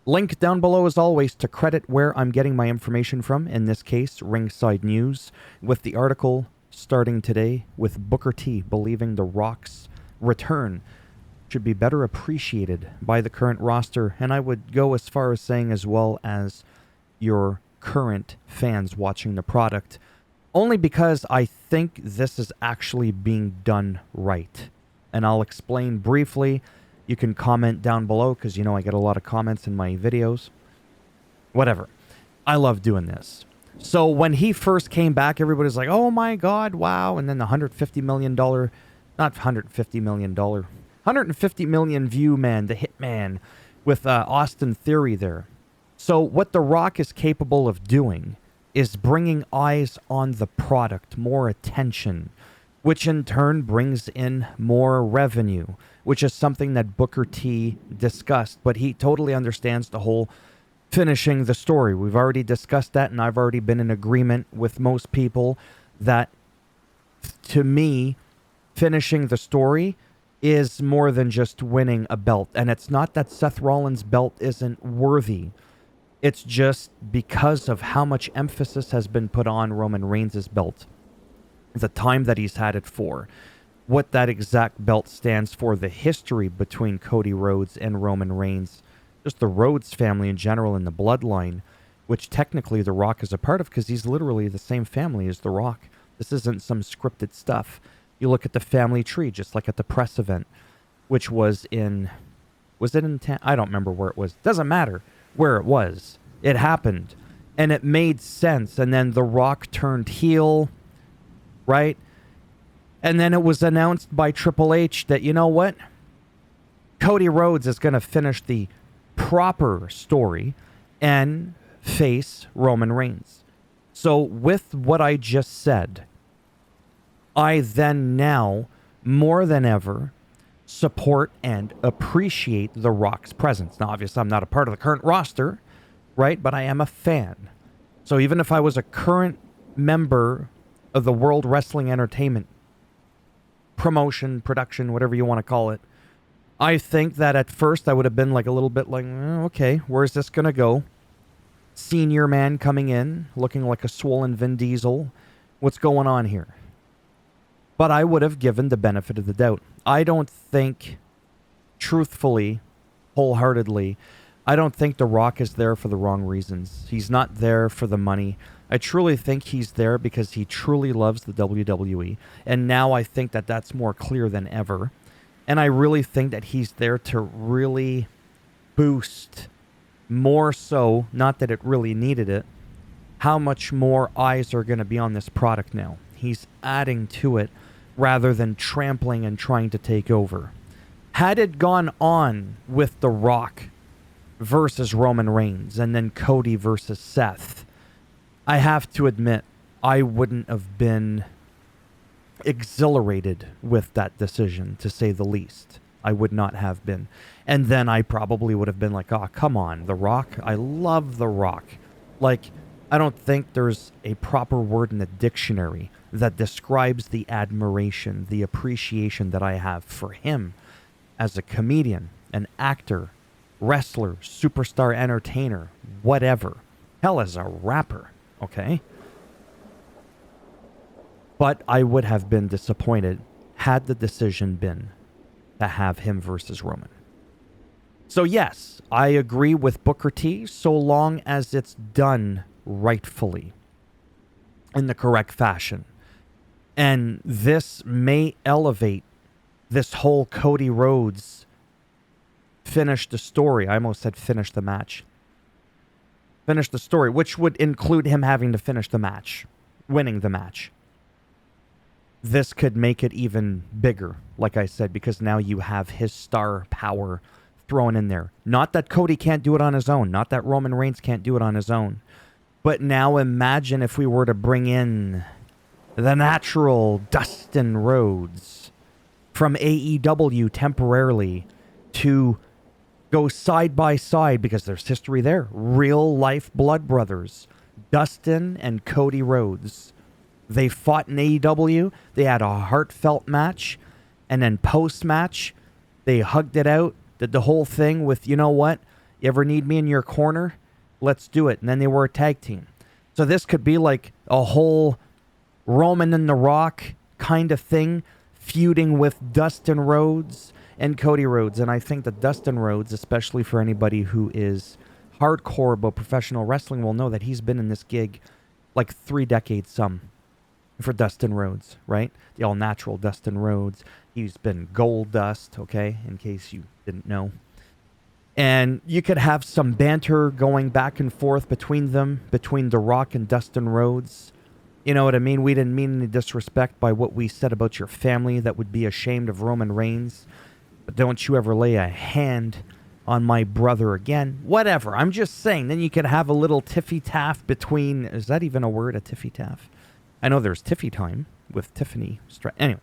Link down below as always to credit where I'm getting my information from, in this case, Ringside News, with the article starting today with Booker T believing The Rock's return should be better appreciated by the current roster, and I would go as far as saying as well as your current fans watching the product, only because I think this is actually being done right. And I'll explain briefly. You can comment down below because, you know, I get a lot of comments in my videos. Whatever. I love doing this. So when he first came back, everybody's like, oh my God, wow. And then the $150 million, not $150 million, 150 million view man, the Hitman with Austin Theory there. So what The Rock is capable of doing is bringing eyes on the product, more attention, which in turn brings in more revenue, which is something that Booker T discussed, but he totally understands the whole finishing the story. We've already discussed that, and I've already been in agreement with most people that, to me, finishing the story is more than just winning a belt. And it's not that Seth Rollins' belt isn't worthy. It's just because of how much emphasis has been put on Roman Reigns' belt, the time that he's had it for, what that exact belt stands for, the history between Cody Rhodes and Roman Reigns, just the Rhodes family in general and the bloodline, which technically The Rock is a part of because he's literally the same family as The Rock. This isn't some scripted stuff. You look at the family tree, just like at the press event, which was in I don't remember where it was. Doesn't matter where it was. It happened, and it made sense. And then The Rock turned heel, right? And then it was announced by Triple H that, you know what? Cody Rhodes is going to finish the proper story and face Roman Reigns. So with what I just said, I then now, more than ever, support and appreciate The Rock's presence. Now, obviously, I'm not a part of the current roster, right? But I am a fan. So even if I was a current member of the World Wrestling Entertainment promotion, production, whatever you want to call it, I think that at first I would have been like a little bit like, okay, where's this going to go? Senior man coming in, looking like a swollen Vin Diesel. What's going on here? But I would have given the benefit of the doubt. I don't think, truthfully, wholeheartedly, I don't think The Rock is there for the wrong reasons. He's not there for the money. I truly think he's there because he truly loves the WWE. And now I think that that's more clear than ever. And I really think that he's there to really boost, more so, not that it really needed it, how much more eyes are going to be on this product now. He's adding to it rather than trampling and trying to take over. Had it gone on with The Rock versus Roman Reigns and then Cody versus Seth, I have to admit I wouldn't have been exhilarated with that decision, to say the least. I would not have been. And then I probably would have been like, oh, come on, The Rock. I love The Rock. Like, I don't think there's a proper word in the dictionary that describes the admiration, the appreciation that I have for him as a comedian, an actor, wrestler, superstar entertainer, whatever. Hell, as a rapper, okay? But I would have been disappointed had the decision been to have him versus Roman. So yes, I agree with Booker T so long as it's done rightfully, in the correct fashion. And this may elevate this whole Cody Rhodes finish the story. I almost said finish the match. Finish the story, which would include him having to finish the match, winning the match. This could make it even bigger, like I said, because now you have his star power thrown in there. Not that Cody can't do it on his own. Not that Roman Reigns can't do it on his own. But now imagine if we were to bring in the natural Dustin Rhodes from AEW temporarily to go side by side, because there's history there. Real life blood brothers. Dustin and Cody Rhodes. They fought in AEW. They had a heartfelt match. And then post-match, they hugged it out. Did the whole thing with, you know what? You ever need me in your corner? Let's do it. And then they were a tag team. So this could be like a whole Roman and The Rock kind of thing, feuding with Dustin Rhodes and Cody Rhodes. And I think that Dustin Rhodes, especially for anybody who is hardcore about professional wrestling, will know that he's been in this gig like 3 decades some for Dustin Rhodes, right? The all-natural Dustin Rhodes. He's been Gold Dust, okay, in case you didn't know. And you could have some banter going back and forth between them, between The Rock and Dustin Rhodes. You know what I mean? We didn't mean any disrespect by what we said about your family that would be ashamed of Roman Reigns. But don't you ever lay a hand on my brother again. Whatever. I'm just saying. Then you could have a little tiffy-taff between... Is that even a word, a tiffy-taff? I know there's Tiffy time with Tiffany. Anyways.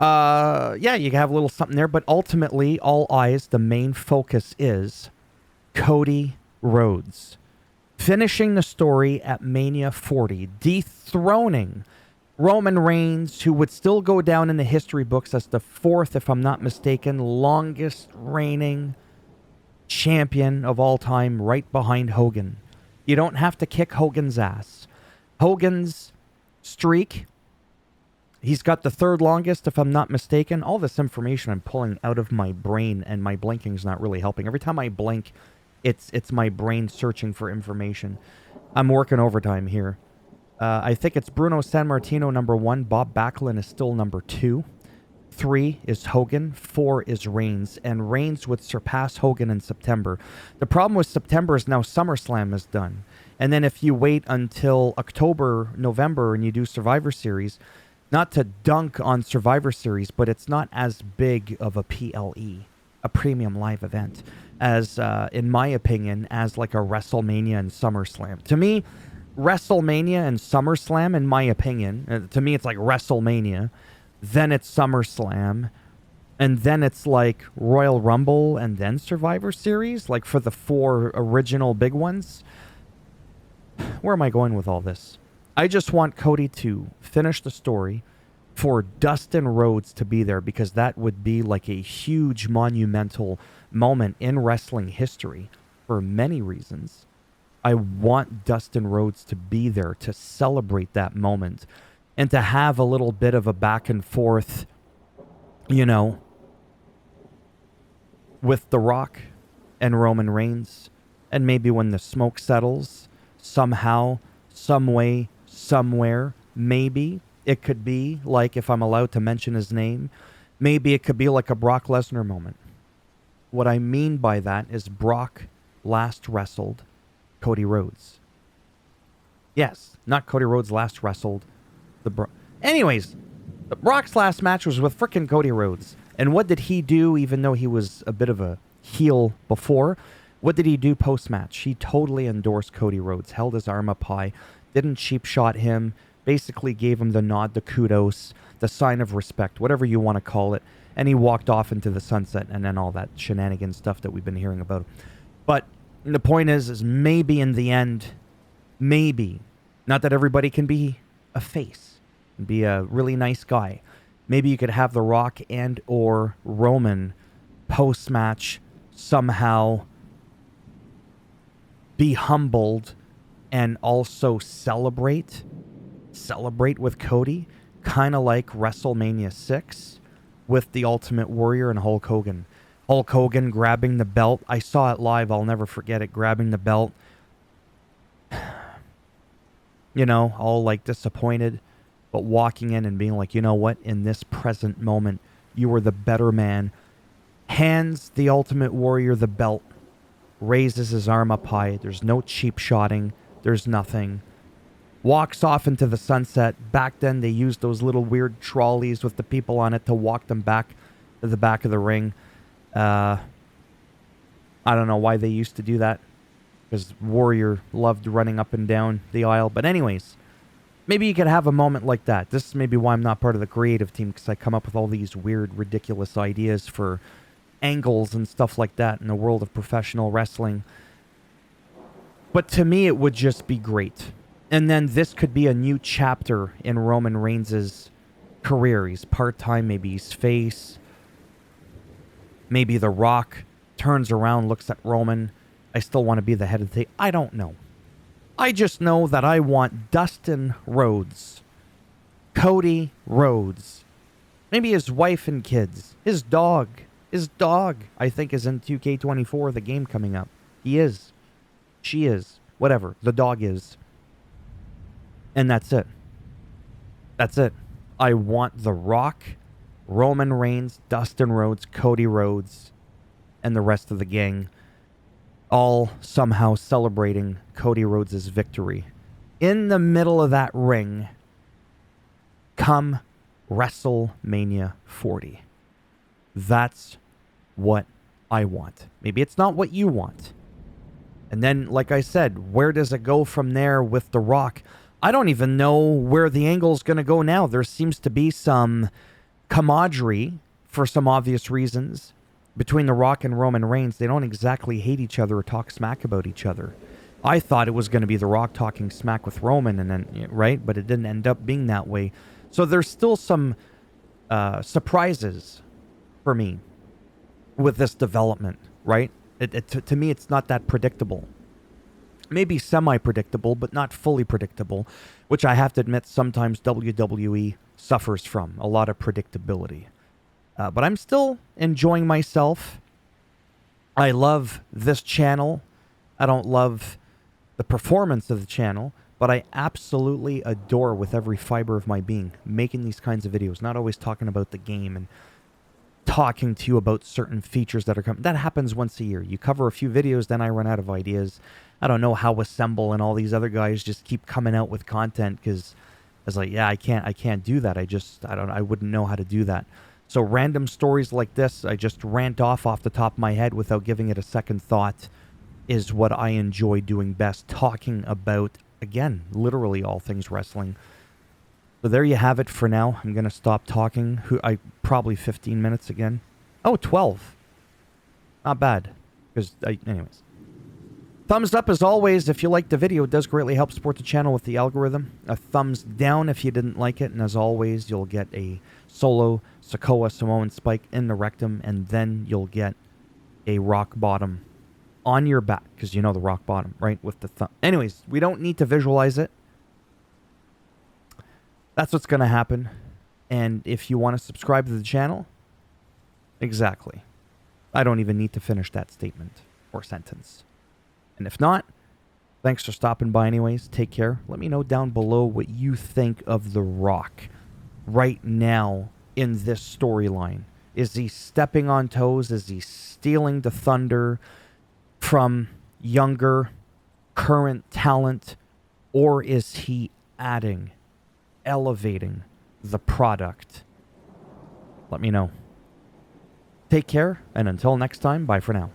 Yeah, you can have a little something there. But ultimately, all eyes, the main focus is Cody Rhodes finishing the story at Mania 40, dethroning Roman Reigns, who would still go down in the history books as the 4th, if I'm not mistaken, longest reigning champion of all time, right behind Hogan. You don't have to kick Hogan's ass. Hogan's streak, he's got the 3rd longest, if I'm not mistaken. All this information I'm pulling out of my brain, and my blinking's not really helping. Every time I blink, it's my brain searching for information. I'm working overtime here. I think it's Bruno Sammartino number 1. Bob Backlund is still number 2. 3 is Hogan. 4 is Reigns. And Reigns would surpass Hogan in September. The problem with September is now SummerSlam is done. And then if you wait until October, November, and you do Survivor Series, not to dunk on Survivor Series, but it's not as big of a PLE, a premium live event, as, in my opinion, as like a WrestleMania and SummerSlam. To me, WrestleMania and SummerSlam, in my opinion, to me it's like WrestleMania, then it's SummerSlam, and then it's like Royal Rumble and then Survivor Series, like for the 4 original big ones. Where am I going with all this? I just want Cody to finish the story, for Dustin Rhodes to be there, because that would be like a huge monumental moment in wrestling history for many reasons. I want Dustin Rhodes to be there to celebrate that moment and to have a little bit of a back and forth, you know, with The Rock and Roman Reigns. And maybe when the smoke settles, somehow, some way, somewhere, maybe it could be like, if I'm allowed to mention his name, maybe it could be like a Brock Lesnar moment. What I mean by that is Brock last wrestled Cody Rhodes. Yes, not Cody Rhodes last wrestled Anyways, Brock's last match was with frickin' Cody Rhodes. And what did he do, even though he was a bit of a heel before? What did he do post-match? He totally endorsed Cody Rhodes, held his arm up high, didn't cheap shot him, basically gave him the nod, the kudos, the sign of respect, whatever you want to call it. And he walked off into the sunset, and then all that shenanigan stuff that we've been hearing about. But the point is maybe in the end, maybe, not that everybody can be a face and be a really nice guy. Maybe you could have The Rock and or Roman post-match somehow be humbled and also celebrate with Cody, kind of like WrestleMania 6 with the Ultimate Warrior and Hulk Hogan. Hulk Hogan grabbing the belt. I saw it live. I'll never forget it. Grabbing the belt. You know, all like disappointed, but walking in and being like, you know what? In this present moment, you were the better man. Hands the Ultimate Warrior the belt. Raises his arm up high. There's no cheap shotting. There's nothing. Walks off into the sunset. Back then, they used those little weird trolleys with the people on it to walk them back to the back of the ring. I don't know why they used to do that, because Warrior loved running up and down the aisle. But anyways, maybe you could have a moment like that. This is maybe why I'm not part of the creative team, because I come up with all these weird, ridiculous ideas for angles and stuff like that in the world of professional wrestling. But to me, it would just be great. And then this could be a new chapter in Roman Reigns' career. He's part-time, maybe he's face. Maybe The Rock turns around, looks at Roman. I still want to be the head of the table. I don't know. I just know that I want Dustin Rhodes, Cody Rhodes, maybe his wife and kids, his dog. His dog, I think, is in 2K24, the game coming up. He is. She is. Whatever. The dog is. And that's it. That's it. I want The Rock, Roman Reigns, Dustin Rhodes, Cody Rhodes, and the rest of the gang all somehow celebrating Cody Rhodes' victory. In the middle of that ring, come WrestleMania 40. That's what I want. Maybe it's not what you want. And then, like I said, where does it go from there with The Rock? I don't even know where the angle's going to go now. There seems to be some camaraderie, for some obvious reasons, between The Rock and Roman Reigns. They don't exactly hate each other or talk smack about each other. I thought it was going to be The Rock talking smack with Roman, and then right, but it didn't end up being that way. So there's still some surprises for me with this development, right? To me, it's not that predictable. Maybe semi-predictable, but not fully predictable, which I have to admit sometimes WWE suffers from, a lot of predictability. But I'm still enjoying myself. I love this channel. I don't love the performance of the channel, but I absolutely adore with every fiber of my being making these kinds of videos, not always talking about the game and talking to you about certain features that are coming. That happens once a year. You cover a few videos, then I run out of ideas. I don't know how Assemble and all these other guys just keep coming out with content because it's like, yeah, I can't do that. I wouldn't know how to do that. So random stories like this, I just rant off the top of my head without giving it a second thought, is what I enjoy doing best. Talking about, again, literally all things wrestling. So there you have it for now. I'm going to stop talking. Probably 15 minutes again. Oh, 12. Not bad. Anyways. Thumbs up as always if you liked the video. It does greatly help support the channel with the algorithm. A thumbs down if you didn't like it. And as always, you'll get a solo Sikoa Samoan spike in the rectum. And then you'll get a rock bottom on your back. Because you know the rock bottom, right? With the thumb. Anyways, we don't need to visualize it. That's what's going to happen. And if you want to subscribe to the channel, exactly. I don't even need to finish that statement or sentence. And if not, thanks for stopping by anyways. Take care. Let me know down below what you think of The Rock right now in this storyline. Is he stepping on toes? Is he stealing the thunder from younger, current talent? Or is he adding, elevating the product? Let me know. Take care, and until next time, bye for now.